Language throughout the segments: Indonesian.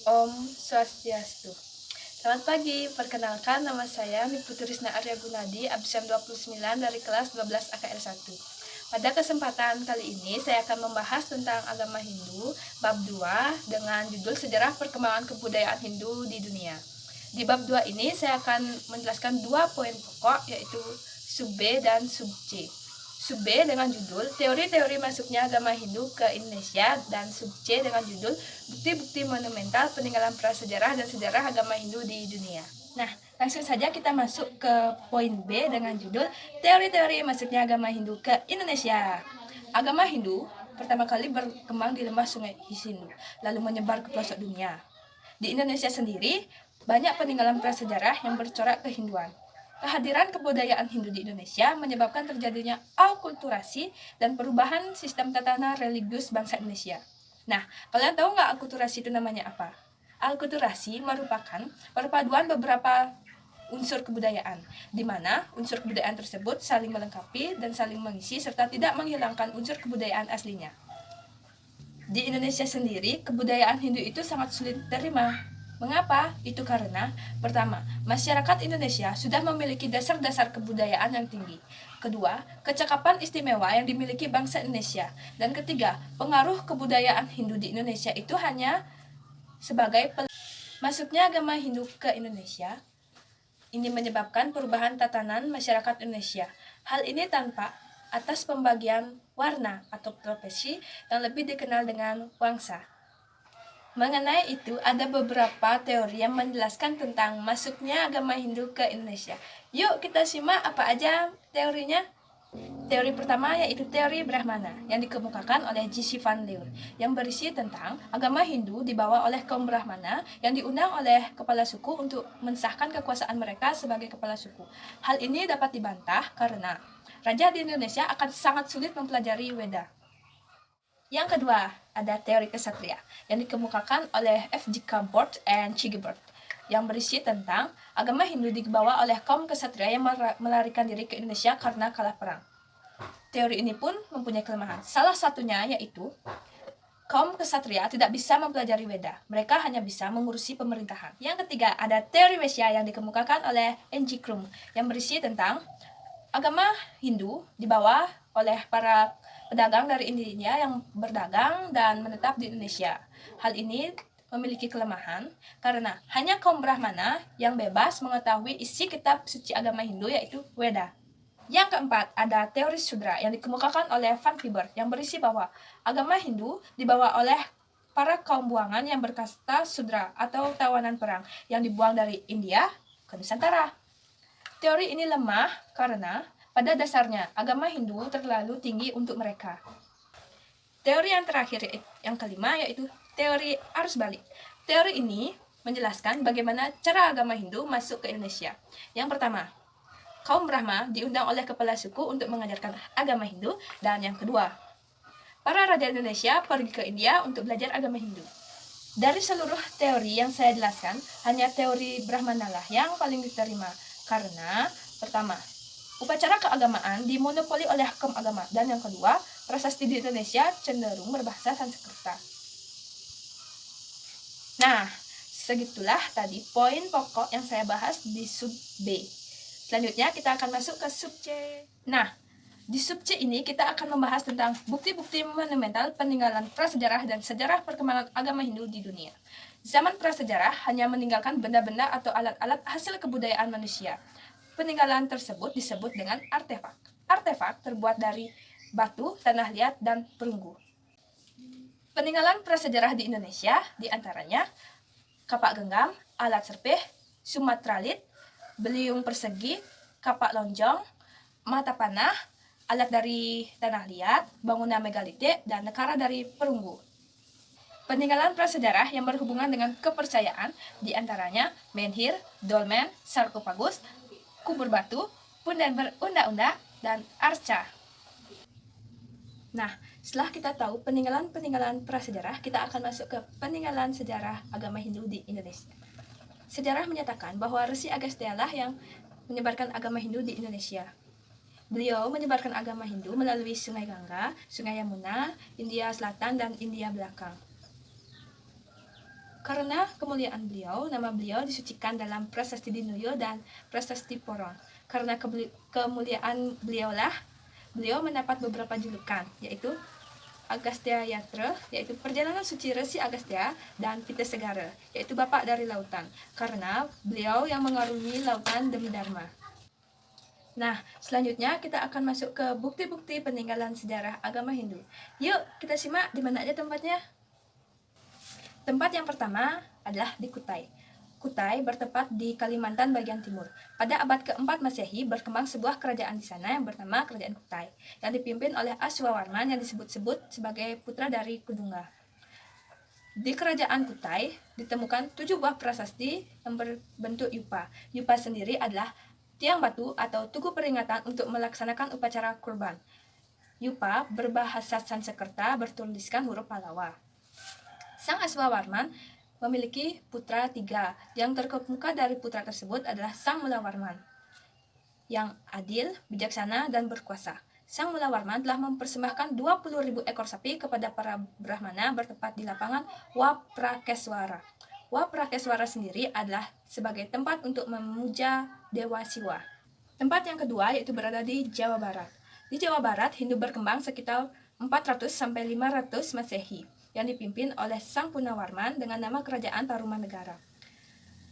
Om Swastiastu. Selamat pagi, perkenalkan nama saya Niputrisna Arya Gunadi, absen 29 dari kelas 12 AKR 1. Pada kesempatan kali ini saya akan membahas tentang agama Hindu, bab 2 dengan judul Sejarah Perkembangan Kebudayaan Hindu di Dunia. Di bab 2 ini saya akan menjelaskan dua poin pokok, yaitu sub B dan sub C. Sub B dengan judul Teori-teori masuknya agama Hindu ke Indonesia, dan sub C dengan judul Bukti-bukti monumental peninggalan prasejarah dan sejarah agama Hindu di dunia. Nah, langsung saja kita masuk ke poin B dengan judul Teori-teori masuknya agama Hindu ke Indonesia. Agama Hindu pertama kali berkembang di lembah Sungai Sindu, lalu menyebar ke pelosok dunia. Di Indonesia sendiri, banyak peninggalan prasejarah yang bercorak kehinduan. Kehadiran kebudayaan Hindu di Indonesia menyebabkan terjadinya akulturasi dan perubahan sistem tatanan religius bangsa Indonesia. Nah, kalian tahu nggak akulturasi itu namanya apa? Akulturasi merupakan perpaduan beberapa unsur kebudayaan, di mana unsur kebudayaan tersebut saling melengkapi dan saling mengisi serta tidak menghilangkan unsur kebudayaan aslinya. Di Indonesia sendiri, kebudayaan Hindu itu sangat sulit diterima. Mengapa? Itu karena, pertama, masyarakat Indonesia sudah memiliki dasar-dasar kebudayaan yang tinggi. Kedua, kecakapan istimewa yang dimiliki bangsa Indonesia. Dan ketiga, pengaruh kebudayaan Hindu di Indonesia itu hanya sebagai masuknya agama Hindu ke Indonesia. Ini menyebabkan perubahan tatanan masyarakat Indonesia. Hal ini tanpa atas pembagian warna atau profesi yang lebih dikenal dengan wangsa. Mengenai itu, ada beberapa teori yang menjelaskan tentang masuknya agama Hindu ke Indonesia. Yuk kita simak apa aja teorinya. Teori pertama yaitu teori Brahmana yang dikemukakan oleh J.C. Van Leur, yang berisi tentang agama Hindu dibawa oleh kaum Brahmana yang diundang oleh kepala suku untuk mensahkan kekuasaan mereka sebagai kepala suku. Hal ini dapat dibantah karena raja di Indonesia akan sangat sulit mempelajari Weda. Yang kedua, ada teori kesatria yang dikemukakan oleh F.G. Cabot and C. Gilbert, yang berisi tentang agama Hindu dibawa oleh kaum kesatria yang melarikan diri ke Indonesia karena kalah perang. Teori ini pun mempunyai kelemahan. Salah satunya yaitu kaum kesatria tidak bisa mempelajari Weda. Mereka hanya bisa mengurusi pemerintahan. Yang ketiga, ada teori Wesya yang dikemukakan oleh N.G. Krum, yang berisi tentang agama Hindu dibawa oleh para pedagang dari India yang berdagang dan menetap di Indonesia. Hal ini memiliki kelemahan karena hanya kaum Brahmana yang bebas mengetahui isi kitab suci agama Hindu, yaitu Weda. Yang keempat, ada teori Sudra yang dikemukakan oleh Van Vibert, yang berisi bahwa agama Hindu dibawa oleh para kaum buangan yang berkasta Sudra atau tawanan perang yang dibuang dari India ke Nusantara. Teori ini lemah karena pada dasarnya agama Hindu terlalu tinggi untuk mereka. Teori yang terakhir, yang kelima, yaitu teori arus balik. Teori ini menjelaskan bagaimana cara agama Hindu masuk ke Indonesia. Yang pertama, kaum Brahma diundang oleh kepala suku untuk mengajarkan agama Hindu. Dan yang kedua, para raja Indonesia pergi ke India untuk belajar agama Hindu. Dari seluruh teori yang saya jelaskan, hanya teori Brahmana lah yang paling diterima. Karena, pertama, upacara keagamaan dimonopoli oleh kaum agama. Dan yang kedua, prasasti di Indonesia cenderung berbahasa Sanskerta. Nah, segitulah tadi poin pokok yang saya bahas di sub B. Selanjutnya kita akan masuk ke sub C. Nah, di sub C ini kita akan membahas tentang bukti-bukti monumental peninggalan prasejarah dan sejarah perkembangan agama Hindu di dunia. Zaman prasejarah hanya meninggalkan benda-benda atau alat-alat hasil kebudayaan manusia. Peninggalan tersebut disebut dengan artefak. Artefak terbuat dari batu, tanah liat, dan perunggu. Peninggalan prasejarah di Indonesia diantaranya kapak genggam, alat serpih, sumatralit, beliung persegi, kapak lonjong, mata panah, alat dari tanah liat, bangunan megalitik, dan nekara dari perunggu. Peninggalan prasejarah yang berhubungan dengan kepercayaan diantaranya menhir, dolmen, sarkofagus, kubur batu, pundan berunda-unda, dan arca. Nah, setelah kita tahu peninggalan prasejarah, kita akan masuk ke peninggalan sejarah agama Hindu di Indonesia. Sejarah menyatakan bahwa Resi Agastya lah yang menyebarkan agama Hindu di Indonesia. Beliau menyebarkan agama Hindu melalui Sungai Gangga, Sungai Yamuna, India Selatan, dan India Belakang. Karena kemuliaan beliau, nama beliau disucikan dalam Prasasti Dinuyo dan Prasasti Porong. Karena kemuliaan beliau mendapat beberapa julukan, yaitu Agastya Yatra, yaitu perjalanan suci Resi Agastya, dan Pita Segara, yaitu bapak dari lautan, karena beliau yang mengarungi lautan demi Dharma. Nah, selanjutnya kita akan masuk ke bukti-bukti peninggalan sejarah agama Hindu. Yuk, kita simak di mana aja tempatnya. Tempat yang pertama adalah di Kutai. Kutai bertempat di Kalimantan bagian timur. Pada abad keempat Masehi berkembang sebuah kerajaan di sana yang bernama Kerajaan Kutai, yang dipimpin oleh Aswawarman yang disebut-sebut sebagai putra dari Kudungga. Di kerajaan Kutai ditemukan 7 buah prasasti yang berbentuk yupa. Yupa sendiri adalah tiang batu atau tugu peringatan untuk melaksanakan upacara kurban. Yupa berbahasa Sanskerta bertuliskan huruf Pallawa. Sang Aswawarman memiliki putra 3. Yang terkemuka dari putra tersebut adalah Sang Mulawarman, yang adil, bijaksana, dan berkuasa. Sang Mulawarman telah mempersembahkan 20.000 ekor sapi kepada para Brahmana bertempat di lapangan Waprakeswara. Waprakeswara sendiri adalah sebagai tempat untuk memuja Dewa Siwa. Tempat yang kedua yaitu berada di Jawa Barat. Di Jawa Barat, Hindu berkembang sekitar 400-500 Masehi, yang dipimpin oleh Sang Punawarman dengan nama Kerajaan Tarumanegara.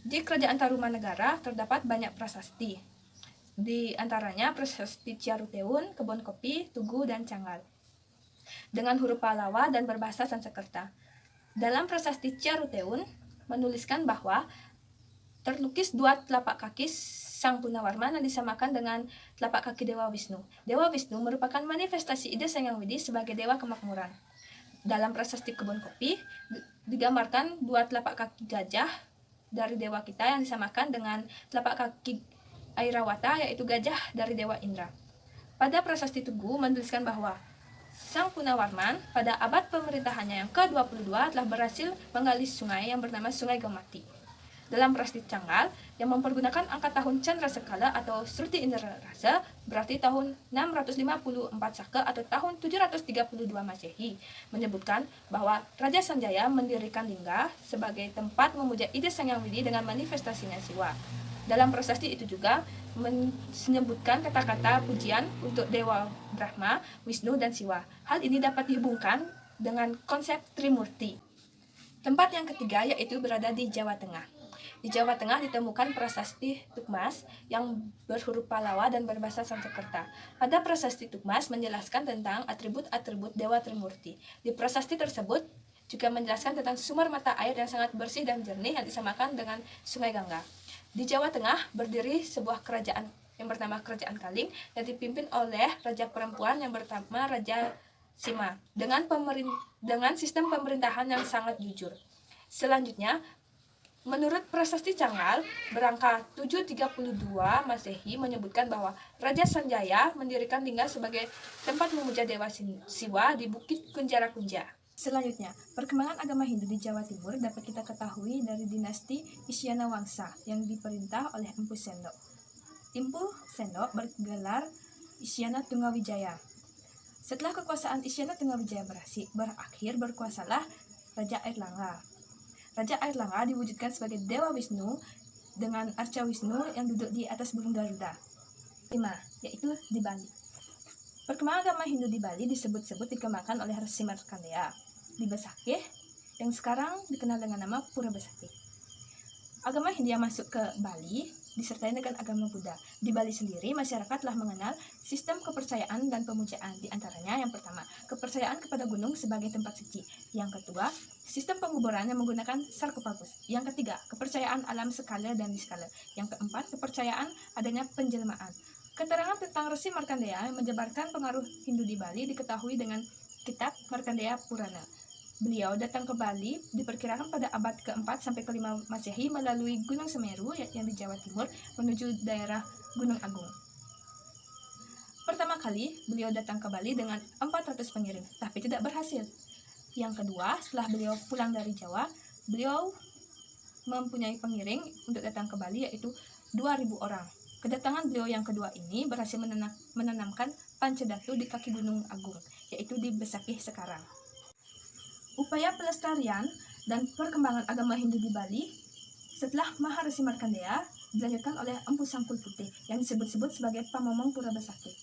Di Kerajaan Tarumanegara terdapat banyak prasasti. Di antaranya prasasti Ciaruteun, Kebon Kopi, Tugu, dan Cangal, dengan huruf Pallawa dan berbahasa Sanskerta. Dalam prasasti Ciaruteun menuliskan bahwa terlukis 2 telapak kaki Sang Punawarman yang disamakan dengan telapak kaki Dewa Wisnu. Dewa Wisnu merupakan manifestasi ide Sang Hyang Widi sebagai Dewa Kemakmuran. Dalam prasasti Kebon Kopi digambarkan 2 telapak kaki gajah dari dewa kita yang disamakan dengan telapak kaki Airawata, yaitu gajah dari Dewa Indra. Pada prasasti Tugu menuliskan bahwa Sang Punawarman pada abad pemerintahannya yang ke-22 telah berhasil menggali sungai yang bernama Sungai Gemati. Dalam prasasti Cangal yang mempergunakan angka tahun Chandra Sekala atau Sruti Indra Rasa, berarti tahun 654 Saka atau tahun 732 Masehi, menyebutkan bahwa Raja Sanjaya mendirikan lingga sebagai tempat memuja ide Sang Hyang Widi dengan manifestasinya Siwa. Dalam prasasti itu juga menyebutkan kata-kata pujian untuk Dewa Brahma, Wisnu, dan Siwa. Hal ini dapat dihubungkan dengan konsep Trimurti. Tempat yang ketiga yaitu berada di Jawa Tengah. Di Jawa Tengah ditemukan prasasti Tukmas yang berhuruf Pallawa dan berbahasa Sanskerta. Pada prasasti Tukmas menjelaskan tentang atribut-atribut Dewa Trimurti. Di prasasti tersebut juga menjelaskan tentang sumber mata air yang sangat bersih dan jernih yang disamakan dengan Sungai Gangga. Di Jawa Tengah berdiri sebuah kerajaan yang bernama Kerajaan Kaling yang dipimpin oleh raja perempuan yang bernama Raja Sima dengan sistem pemerintahan yang sangat jujur. Selanjutnya, menurut prasasti Cangal berangka 732 Masehi menyebutkan bahwa Raja Sanjaya mendirikan lingga sebagai tempat memuja Dewa Siwa di Bukit Kunjara Kunja. Selanjutnya, perkembangan agama Hindu di Jawa Timur dapat kita ketahui dari dinasti Isyana Wangsa yang diperintah oleh Empu Sendok. Empu Sendok bergelar Isyana Tunggawijaya. Setelah kekuasaan Isyana Tunggawijaya berakhir, berkuasalah Raja Airlangga. Raja Airlangga diwujudkan sebagai Dewa Wisnu dengan arca Wisnu yang duduk di atas burung Garuda. 5. Yaitu di Bali. Perkembangan agama Hindu di Bali disebut-sebut dikembangkan oleh Resi Markandeya di Besakih yang sekarang dikenal dengan nama Pura Besakih. Agama Hindu yang masuk ke Bali disertai dengan agama Buddha. Di Bali sendiri, masyarakat telah mengenal sistem kepercayaan dan pemujaan. Di antaranya yang pertama, kepercayaan kepada gunung sebagai tempat suci. Yang kedua, sistem penguburan yang menggunakan sarkofagus. Yang ketiga, kepercayaan alam skala dan diskala. Yang keempat, kepercayaan adanya penjelmaan. Keterangan tentang Resi Markandeya yang menyebarkan pengaruh Hindu di Bali diketahui dengan kitab Markandeya Purana. Beliau datang ke Bali diperkirakan pada abad ke-4 sampai ke-5 Masehi melalui Gunung Semeru yang di Jawa Timur menuju daerah Gunung Agung. Pertama kali beliau datang ke Bali dengan 400 pengiring, tapi tidak berhasil. Yang kedua, setelah beliau pulang dari Jawa, beliau mempunyai pengiring untuk datang ke Bali yaitu 2.000 orang. Kedatangan beliau yang kedua ini berhasil menanamkan Pancadatu di kaki Gunung Agung, yaitu di Besakih sekarang. Upaya pelestarian dan perkembangan agama Hindu di Bali setelah Maharesi Markandeya dilanjutkan oleh Empu Sangkul Putih yang disebut-sebut sebagai Pamomong Pura Besakti.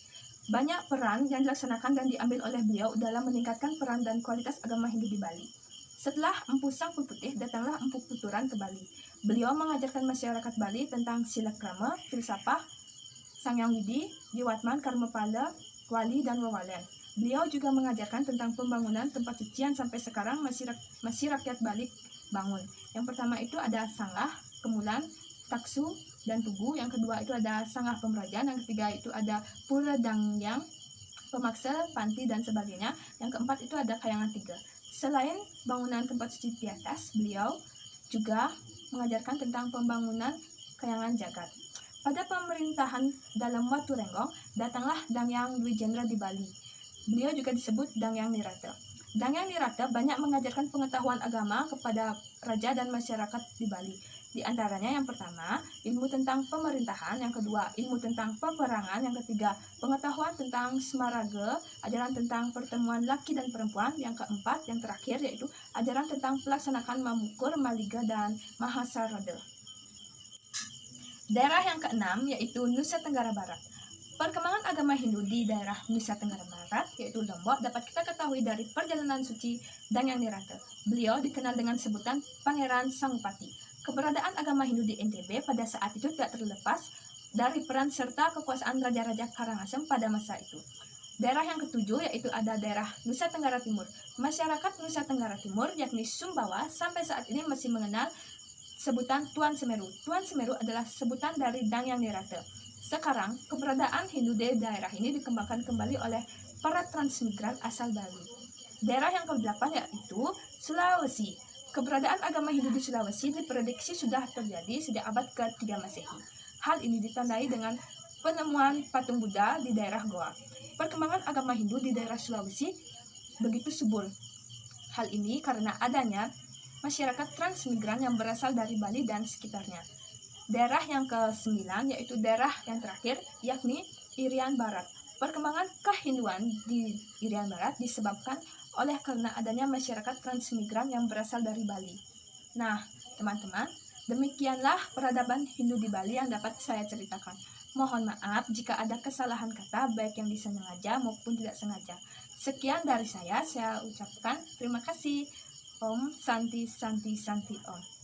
Banyak peran yang dilaksanakan dan diambil oleh beliau dalam meningkatkan peran dan kualitas agama Hindu di Bali. Setelah Empu Sangkul Putih, datanglah Empu Puturan ke Bali. Beliau mengajarkan masyarakat Bali tentang sila krama, filsafah, Sangyang Widi, Jiwatman, Karmapala, Wali, dan Wawalen. Beliau juga mengajarkan tentang pembangunan tempat sucian sampai sekarang masih rakyat Bali bangun. Yang pertama itu ada Sangah, Kemulan, Taksu, dan Tugu. Yang kedua itu ada Sangah Pemerajan. Yang ketiga itu ada Pura Dangyang, Pemaksa, Panti, dan sebagainya. Yang keempat itu ada Kayangan Tiga. Selain bangunan tempat suci di atas, beliau juga mengajarkan tentang pembangunan Kayangan Jagat. Pada pemerintahan dalam Watu Renggong, datanglah Dangyang Dwijendra di Bali. Beliau juga disebut Dangyang Nirata. Dangyang Nirata banyak mengajarkan pengetahuan agama kepada raja dan masyarakat di Bali. Di antaranya yang pertama, ilmu tentang pemerintahan, yang kedua, ilmu tentang peperangan, yang ketiga, pengetahuan tentang smaraga, ajaran tentang pertemuan laki dan perempuan, yang keempat, yang terakhir, yaitu ajaran tentang pelaksanaan Mamukur, Maliga, dan Mahasarada. Daerah yang keenam yaitu Nusa Tenggara Barat. Perkembangan agama Hindu di daerah Nusa Tenggara Barat, yaitu Lombok, dapat kita ketahui dari perjalanan suci Dangyang Nirata. Beliau dikenal dengan sebutan Pangeran Sangupati. Keberadaan agama Hindu di NTB pada saat itu tidak terlepas dari peran serta kekuasaan Raja-Raja Karangasem pada masa itu. Daerah yang ketujuh yaitu ada daerah Nusa Tenggara Timur. Masyarakat Nusa Tenggara Timur, yakni Sumbawa, sampai saat ini masih mengenal sebutan Tuan Semeru. Tuan Semeru adalah sebutan dari Dangyang Nirata. Sekarang, keberadaan Hindu di daerah ini dikembangkan kembali oleh para transmigran asal Bali. Daerah yang ke-8 yaitu Sulawesi. Keberadaan agama Hindu di Sulawesi diprediksi sudah terjadi sejak abad ke-3 Masehi. Hal ini ditandai dengan penemuan patung Buddha di daerah Goa. Perkembangan agama Hindu di daerah Sulawesi begitu subur. Hal ini karena adanya masyarakat transmigran yang berasal dari Bali dan sekitarnya. Daerah yang ke-9 yaitu daerah yang terakhir, yakni Irian Barat. Perkembangan kehinduan di Irian Barat disebabkan oleh karena adanya masyarakat transmigran yang berasal dari Bali. Nah, teman-teman, demikianlah peradaban Hindu di Bali yang dapat saya ceritakan. Mohon maaf jika ada kesalahan kata baik yang disengaja maupun tidak sengaja. Sekian dari saya ucapkan terima kasih. Om Santi Santi Santi Om.